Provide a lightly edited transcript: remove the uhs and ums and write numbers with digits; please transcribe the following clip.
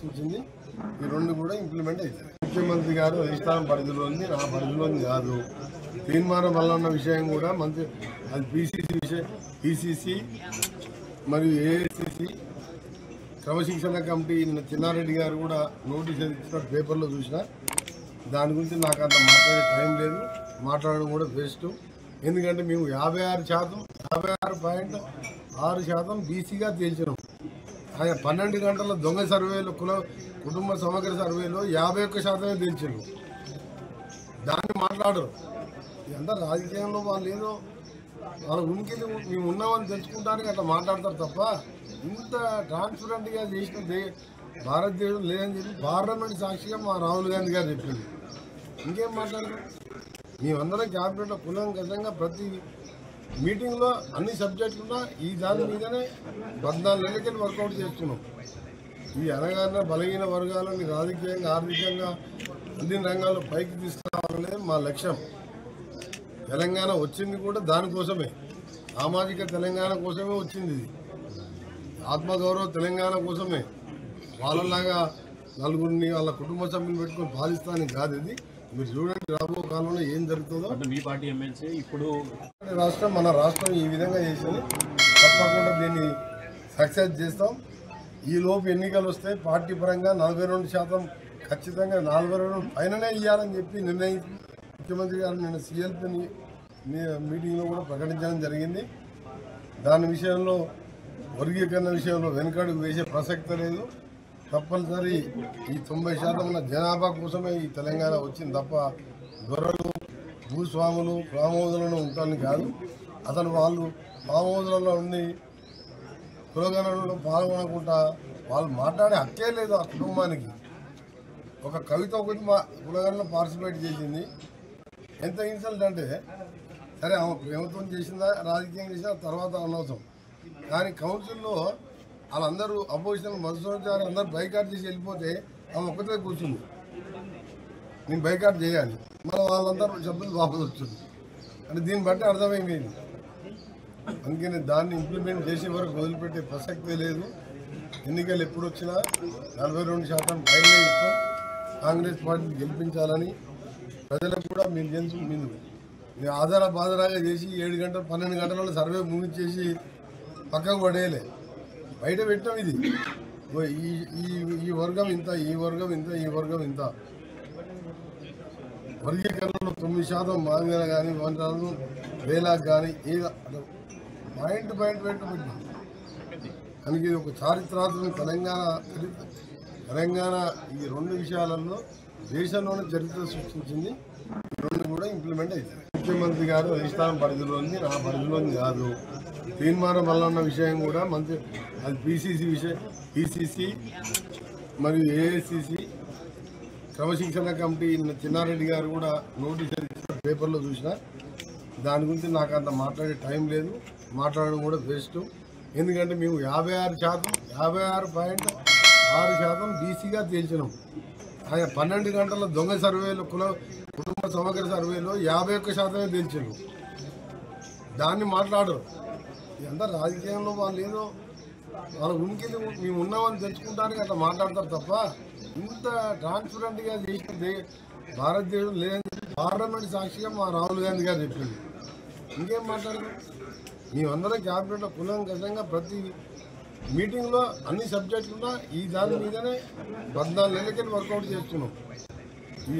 సూచించింది ఈ రెండు కూడా ఇంప్లిమెంట్ అవుతాయి. ముఖ్యమంత్రి గారు అధిష్టానం పరిధిలో ఉంది, నా పరిధిలో కాదు. తీర్మానం వల్ల ఉన్న విషయం కూడా మంత్రి అది పిసిసి విషయం, పిసిసి మరియు ఏఐసిసి క్రమశిక్షణ కమిటీ చిన్నారెడ్డి గారు కూడా నోటీస్ ఇచ్చిన పేపర్లో చూసిన. దాని గురించి నాకు అంత మాట్లాడే టైం లేదు, మాట్లాడడం కూడా వేస్ట్. ఎందుకంటే మేము 56.6% బీసీగా తేల్చినాం. ఆయన 12 గంటల దొంగ సర్వేలో కుటుంబ సమగ్ర సర్వేలో 51% తేల్చారు. దాన్ని మాట్లాడరు. ఇదంతా రాజకీయంలో వాళ్ళు ఏదో వాళ్ళ ఉనికిని మేము ఉన్నామని తెలుసుకుంటానికి అట్లా మాట్లాడతారు తప్ప ఇంత ట్రాన్స్పరెంట్గా చేసిన భారతదేశం లేదని చెప్పి పార్లమెంట్ సాక్షిగా మా రాహుల్ గాంధీ గారు చెప్పింది. ఇంకేం మాట్లాడతారు? మేమందరం క్యాబినెట్లో కులంకషంగా ప్రతి మీటింగ్లో అన్ని సబ్జెక్టులున్నా ఈ దాని మీదనే 14 నెలలకెళ్ళి వర్కౌట్ చేస్తున్నాం. ఈ అనగానే బలహీన వర్గాలని రాజకీయంగా ఆర్థికంగా అన్ని రంగాల్లో పైకి తీసుకురావాలనేది మా లక్ష్యం. తెలంగాణ వచ్చింది కూడా దానికోసమే, సామాజిక తెలంగాణ కోసమే వచ్చింది. ఇది ఆత్మగౌరవ తెలంగాణ కోసమే. వాళ్ళలాగా నలుగురిని వాళ్ళ కుటుంబ సభ్యులు పెట్టుకొని పాలిస్తానికి కాదు. ఇది మీరు చూడండి రాబో కాలంలో ఏం జరుగుతుందో. మీ పార్టీ ఎమ్మెల్సీ ఇప్పుడు మన రాష్ట్రం ఈ విధంగా చేసింది. తప్పకుండా దీన్ని సక్సెస్ చేస్తాం. ఈ లోపు ఎన్నికలు వస్తే పార్టీ పరంగా 42% ఖచ్చితంగా 42 పైననే ఇవ్వాలని చెప్పి నిర్ణయించి ముఖ్యమంత్రి గారు నిన్న సిఎల్పి మీటింగ్లో కూడా ప్రకటించడం జరిగింది. దాని విషయంలో వర్గీకరణ విషయంలో వెనుకడుగు వేసే ప్రసక్తి లేదు. తప్పనిసరి ఈ 90% ఉన్న జనాభా కోసమే ఈ తెలంగాణ వచ్చింది తప్ప గొర్రెలు భూస్వాములు ఫామ్ ఉంటాను కాదు. అతను వాళ్ళు ఫామ్ హౌస్లలో ఉండి కులగణనలో పాల్గొనకుండా వాళ్ళు మాట్లాడే హక్కే లేదు. ఆ కుటుంబానికి ఒక కవిత ఒకటి మా కులగణలో పార్టిసిపేట్ చేసింది. ఎంత ఇన్సల్ట్ అంటే సరే ఆమె ప్రేమతో చేసిందా రాజకీయం చేసినా తర్వాత అనవసరం. కానీ కౌన్సిల్లో వాళ్ళందరూ అపోజిషన్ మధుసూదన్ అందరూ బైకాట్ చేసి వెళ్ళిపోతే ఆమె ఒక్కతే కూర్చుంది, నేను బైకాట్ చేయాలి. మళ్ళీ వాళ్ళందరూ సభ్యులు వాపసు వచ్చింది. అంటే దీన్ని బట్టి అర్థమైంది. అందుకని దాన్ని ఇంప్లిమెంట్ చేసే వరకు వదిలిపెట్టే ప్రసక్తే లేదు. ఎన్నికలు ఎప్పుడు వచ్చినా 42% పైనే ఇస్తాం. కాంగ్రెస్ పార్టీని గెలిపించాలని ప్రజలకు కూడా మీరు తెలుసు. మీరు ఆధార బాధరాగా చేసి 7 గంటలు 12 గంటలలో సర్వే ముగించేసి పక్కకు పడేయలే, బయట పెట్టాం. ఇది ఈ వర్గం ఇంత, ఈ వర్గం ఇంత, ఈ వర్గం ఇంత. వర్గీకరణలో 9% మాదిగ కానీ 1% వేలాకు కానీ ఏదో పాయింట్ పెట్టాం. అందుకే ఒక చారిత్రాత్మక తెలంగాణ ఈ 2 విషయాలలో దేశంలోనే చరిత్ర సృష్టించింది. ఈ 2 కూడా ఇంప్లిమెంట్ అవుతాయి. ముఖ్యమంత్రి గారు అధిష్టానం పరిధిలో ఉంది, నా పరిధిలో కాదు. తీర్మానం వల్ల ఉన్న విషయం కూడా మంత్రి అది పిసిసి విషయం, పిసిసి మరియు ఏఐసిసి క్రమశిక్షణ కమిటీ చిన్నారెడ్డి గారు కూడా నోటీస్ ఇచ్చిన పేపర్లో చూసిన. దాని గురించి నాకు అంత మాట్లాడే టైం లేదు, మాట్లాడడం కూడా వేస్ట్. ఎందుకంటే మేము 56.6% బీసీగా తేల్చినాం. ఆయన 12 గంటల దొంగ సర్వేలో కుటుంబ సమగ్ర సర్వేలో 51% తేల్చారు. దాన్ని మాట్లాడరు. ఇదంతా రాజకీయంలో వాళ్ళు ఏదో వాళ్ళ ఉనికిని మేము ఉన్నామని తెలుసుకుంటానికి అట్లా మాట్లాడతారు తప్ప ఇంత ట్రాన్స్పరెంట్గా చేసిన భారతదేశం లేదని చెప్పి పార్లమెంట్ సాక్షిగా మా రాహుల్ గాంధీ గారు చెప్పింది. ఇంకేం మాట్లాడతారు? మేమందరం క్యాబినెట్లో కులంకషంగా ప్రతి మీటింగ్లో అన్ని సబ్జెక్టులున్నా ఈ దాని మీదనే 14 నెలలకెళ్ళి వర్కౌట్ చేస్తున్నాం. ఈ